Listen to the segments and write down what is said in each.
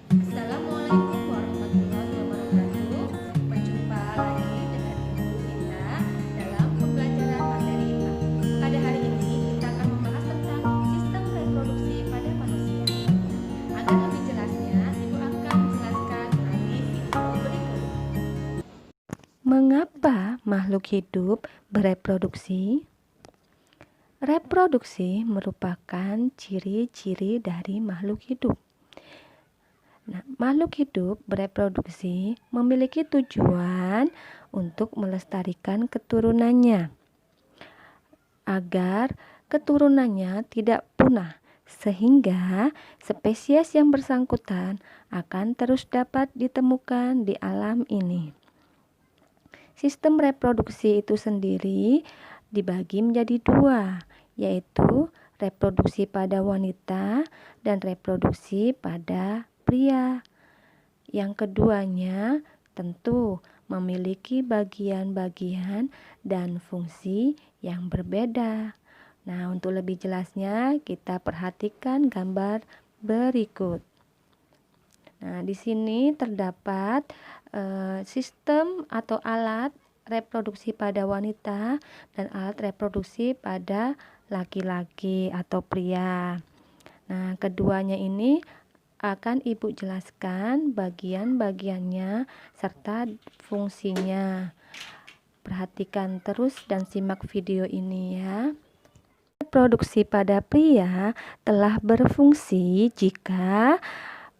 Assalamualaikum warahmatullahi wabarakatuh. Berjumpa lagi dengan Ibu Inna dalam pembelajaran materi IPA. Pada hari ini kita akan membahas tentang sistem reproduksi pada manusia. Agar lebih jelasnya, Ibu akan menjelaskan melalui video berikut. Mengapa makhluk hidup bereproduksi? Reproduksi merupakan ciri-ciri dari makhluk hidup. Makhluk hidup bereproduksi memiliki tujuan untuk melestarikan keturunannya agar keturunannya tidak punah, sehingga spesies yang bersangkutan akan terus dapat ditemukan di alam ini. Sistem reproduksi itu sendiri dibagi menjadi dua, yaitu reproduksi pada wanita dan reproduksi pada pria. Yang keduanya tentu memiliki bagian-bagian dan fungsi yang berbeda. Nah, untuk lebih jelasnya kita perhatikan gambar berikut. Nah, di sini terdapat sistem atau alat reproduksi pada wanita dan alat reproduksi pada laki-laki atau pria. Nah, keduanya ini akan Ibu jelaskan bagian-bagiannya serta fungsinya. Perhatikan terus dan simak video ini ya. Reproduksi pada pria telah berfungsi jika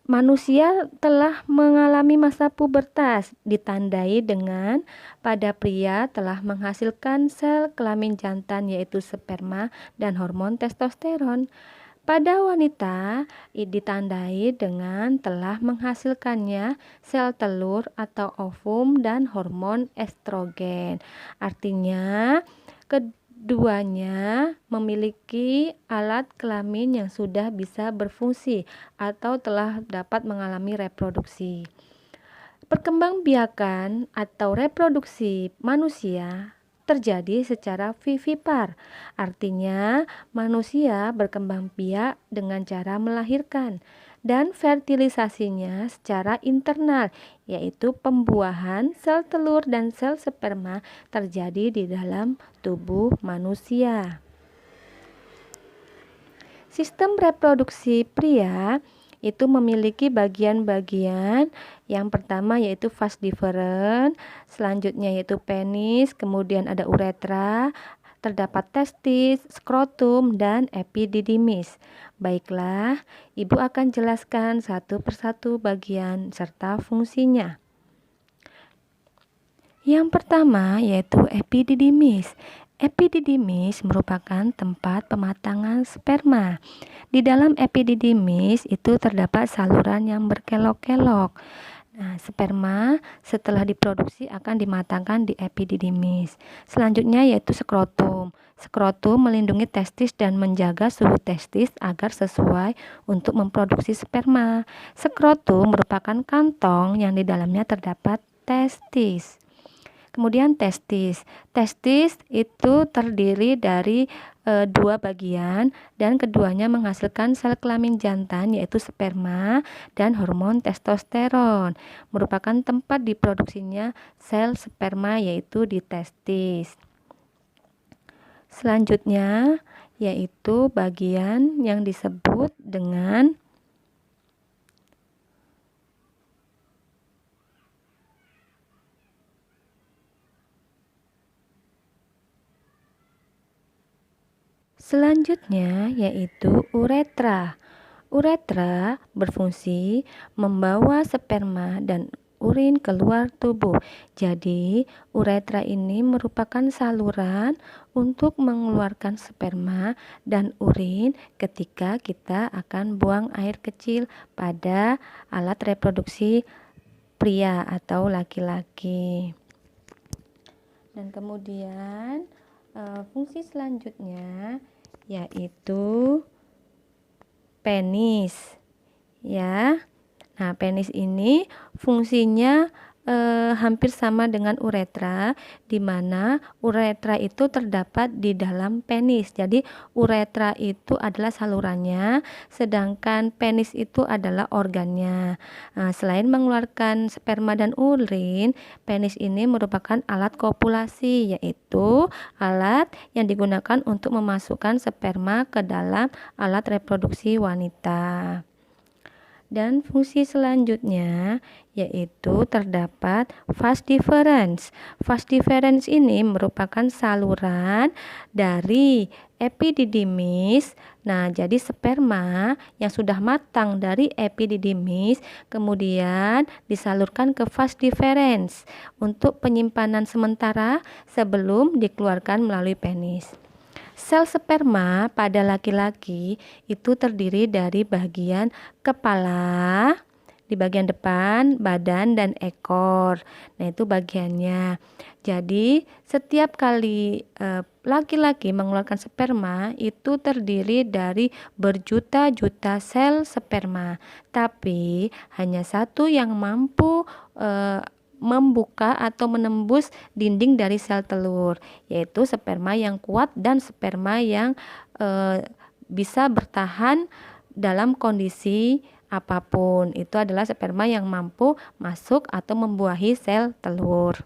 manusia telah mengalami masa pubertas, ditandai dengan pada pria telah menghasilkan sel kelamin jantan yaitu sperma dan hormon testosteron. Pada wanita ditandai dengan telah menghasilkannya sel telur atau ovum dan hormon estrogen. Artinya, keduanya memiliki alat kelamin yang sudah bisa berfungsi atau telah dapat mengalami reproduksi. Perkembangbiakan atau reproduksi manusia terjadi secara vivipar, artinya manusia berkembang biak dengan cara melahirkan, dan fertilisasinya secara internal, yaitu pembuahan sel telur dan sel sperma terjadi di dalam tubuh manusia. Sistem reproduksi pria itu memiliki bagian-bagian. Yang pertama yaitu vas deferens, selanjutnya yaitu penis, kemudian ada uretra, terdapat testis, skrotum, dan epididymis. Baiklah, Ibu akan jelaskan satu persatu bagian serta fungsinya. Yang pertama yaitu epididymis. Epididymis merupakan tempat pematangan sperma. Di dalam epididymis itu terdapat saluran yang berkelok-kelok. Nah, sperma setelah diproduksi akan dimatangkan di epididymis. Selanjutnya yaitu skrotum. Skrotum melindungi testis dan menjaga suhu testis agar sesuai untuk memproduksi sperma. Skrotum merupakan kantong yang di dalamnya terdapat testis. Kemudian testis. Testis itu terdiri dari dua bagian dan keduanya menghasilkan sel kelamin jantan yaitu sperma dan hormon testosteron. Merupakan tempat diproduksinya sel sperma yaitu di testis. Selanjutnya yaitu bagian yang disebut dengan selanjutnya yaitu uretra. Uretra berfungsi membawa sperma dan urin keluar tubuh. Jadi, uretra ini merupakan saluran untuk mengeluarkan sperma dan urin ketika kita akan buang air kecil pada alat reproduksi pria atau laki-laki. Dan kemudian fungsi selanjutnya yaitu penis ya. Nah, penis ini fungsinya hampir sama dengan uretra, di mana uretra itu terdapat di dalam penis. Jadi uretra itu adalah salurannya, sedangkan penis itu adalah organnya. Nah, selain mengeluarkan sperma dan urin, penis ini merupakan alat kopulasi, yaitu alat yang digunakan untuk memasukkan sperma ke dalam alat reproduksi wanita. Dan fungsi selanjutnya yaitu terdapat vas deferens. Vas deferens ini merupakan saluran dari epididymis. Nah, jadi sperma yang sudah matang dari epididymis kemudian disalurkan ke vas deferens untuk penyimpanan sementara sebelum dikeluarkan melalui penis. Sel sperma pada laki-laki itu terdiri dari bagian kepala, di bagian depan, badan, dan ekor. Nah, itu bagiannya. Jadi, setiap kali laki-laki mengeluarkan sperma itu terdiri dari berjuta-juta sel sperma, tapi hanya satu yang mampu membuka atau menembus dinding dari sel telur, yaitu sperma yang kuat dan sperma yang bisa bertahan dalam kondisi apapun. Itu adalah sperma yang mampu masuk atau membuahi sel telur.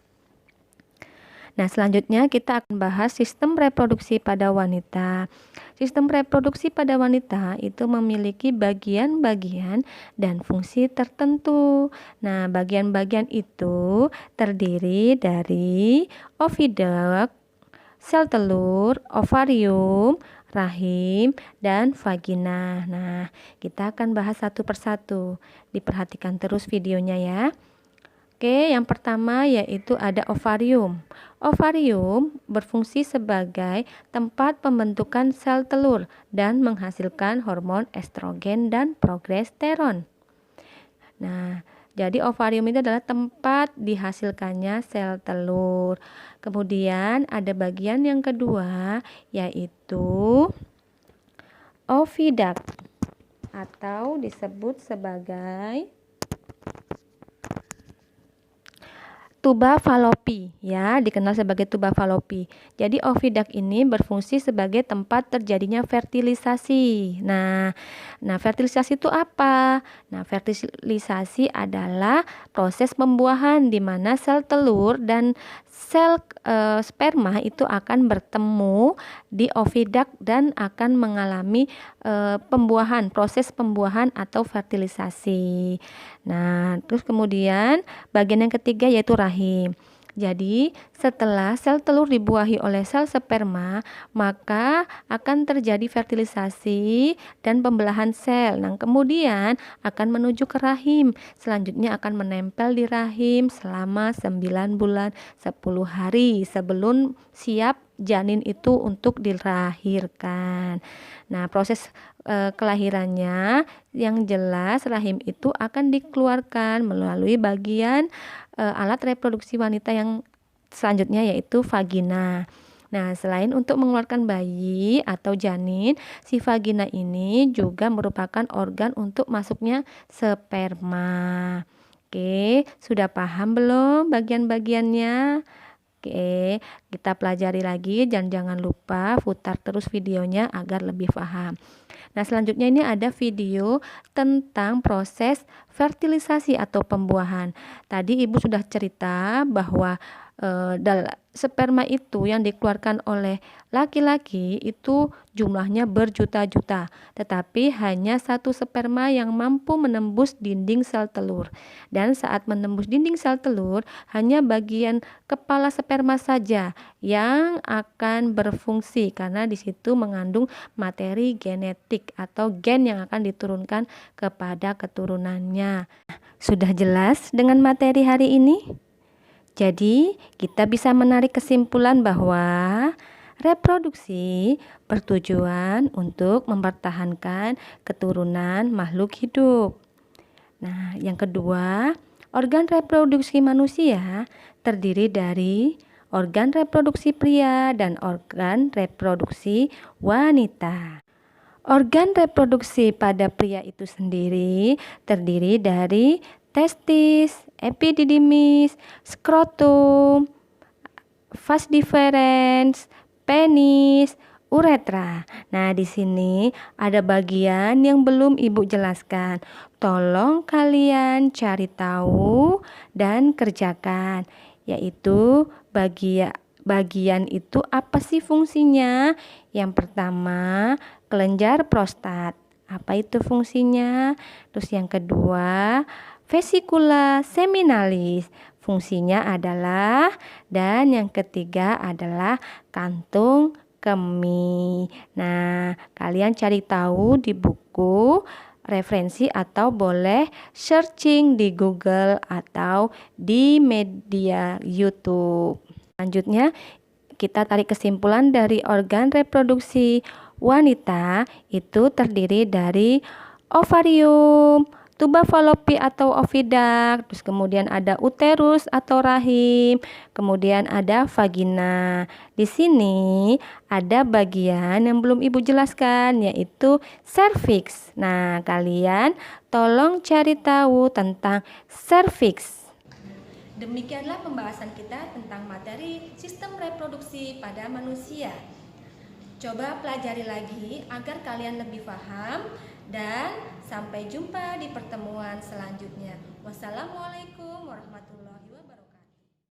Nah, selanjutnya kita akan bahas sistem reproduksi pada wanita. Sistem reproduksi pada wanita itu memiliki bagian-bagian dan fungsi tertentu. Nah, bagian-bagian itu terdiri dari oviduct, sel telur, ovarium, rahim, dan vagina. Nah, kita akan bahas satu persatu. Diperhatikan terus videonya ya. Oke, yang pertama yaitu ada ovarium. Ovarium berfungsi sebagai tempat pembentukan sel telur dan menghasilkan hormon estrogen dan progesteron. Nah, jadi ovarium itu adalah tempat dihasilkannya sel telur. Kemudian ada bagian yang kedua yaitu oviduct atau disebut sebagai tuba Fallopi, ya, dikenal sebagai tuba Fallopi. Jadi oviduct ini berfungsi sebagai tempat terjadinya fertilisasi. Nah, fertilisasi itu apa? Nah, fertilisasi adalah proses pembuahan di mana sel telur dan sel sperma itu akan bertemu di oviduct dan akan mengalami pembuahan, proses pembuahan atau fertilisasi. Nah, terus kemudian bagian yang ketiga yaitu rahim. Jadi, setelah sel telur dibuahi oleh sel sperma, maka akan terjadi fertilisasi dan pembelahan sel. Nah, kemudian akan menuju ke rahim. Selanjutnya akan menempel di rahim selama 9 bulan 10 hari sebelum siap janin itu untuk dilahirkan. Nah, proses kelahirannya yang jelas rahim itu akan dikeluarkan melalui bagian alat reproduksi wanita yang selanjutnya yaitu vagina. Nah, selain untuk mengeluarkan bayi atau janin, si vagina ini juga merupakan organ untuk masuknya sperma. Oke, sudah paham belum bagian-bagiannya? Oke, kita pelajari lagi dan jangan lupa putar terus videonya agar lebih paham. Nah, selanjutnya ini ada video tentang proses fertilisasi atau pembuahan. Tadi Ibu sudah cerita bahwa sperma itu yang dikeluarkan oleh laki-laki itu jumlahnya berjuta-juta, tetapi hanya satu sperma yang mampu menembus dinding sel telur. Dan saat menembus dinding sel telur, hanya bagian kepala sperma saja yang akan berfungsi karena di situ mengandung materi genetik atau gen yang akan diturunkan kepada keturunannya. Sudah jelas dengan materi hari ini? Jadi, kita bisa menarik kesimpulan bahwa reproduksi bertujuan untuk mempertahankan keturunan makhluk hidup. Nah, yang kedua, organ reproduksi manusia terdiri dari organ reproduksi pria dan organ reproduksi wanita. Organ reproduksi pada pria itu sendiri terdiri dari testis, epididymis, skrotum, vas deferens, penis, uretra. Nah, di sini ada bagian yang belum Ibu jelaskan. Tolong kalian cari tahu dan kerjakan, yaitu bagian itu apa sih fungsinya? Yang pertama, kelenjar prostat. Apa itu fungsinya? Terus yang kedua, vesikula seminalis. Fungsinya adalah, dan yang ketiga adalah kantung kemih. Nah, kalian cari tahu di buku referensi atau boleh searching di Google atau di media YouTube. Selanjutnya, kita tarik kesimpulan dari organ reproduksi wanita itu terdiri dari ovarium, tuba falopi atau oviduct, terus kemudian ada uterus atau rahim, kemudian ada vagina. Di sini ada bagian yang belum Ibu jelaskan, yaitu serviks. Nah, kalian tolong cari tahu tentang serviks. Demikianlah pembahasan kita tentang materi sistem reproduksi pada manusia. Coba pelajari lagi agar kalian lebih paham dan sampai jumpa di pertemuan selanjutnya. Wassalamualaikum warahmatullahi wabarakatuh.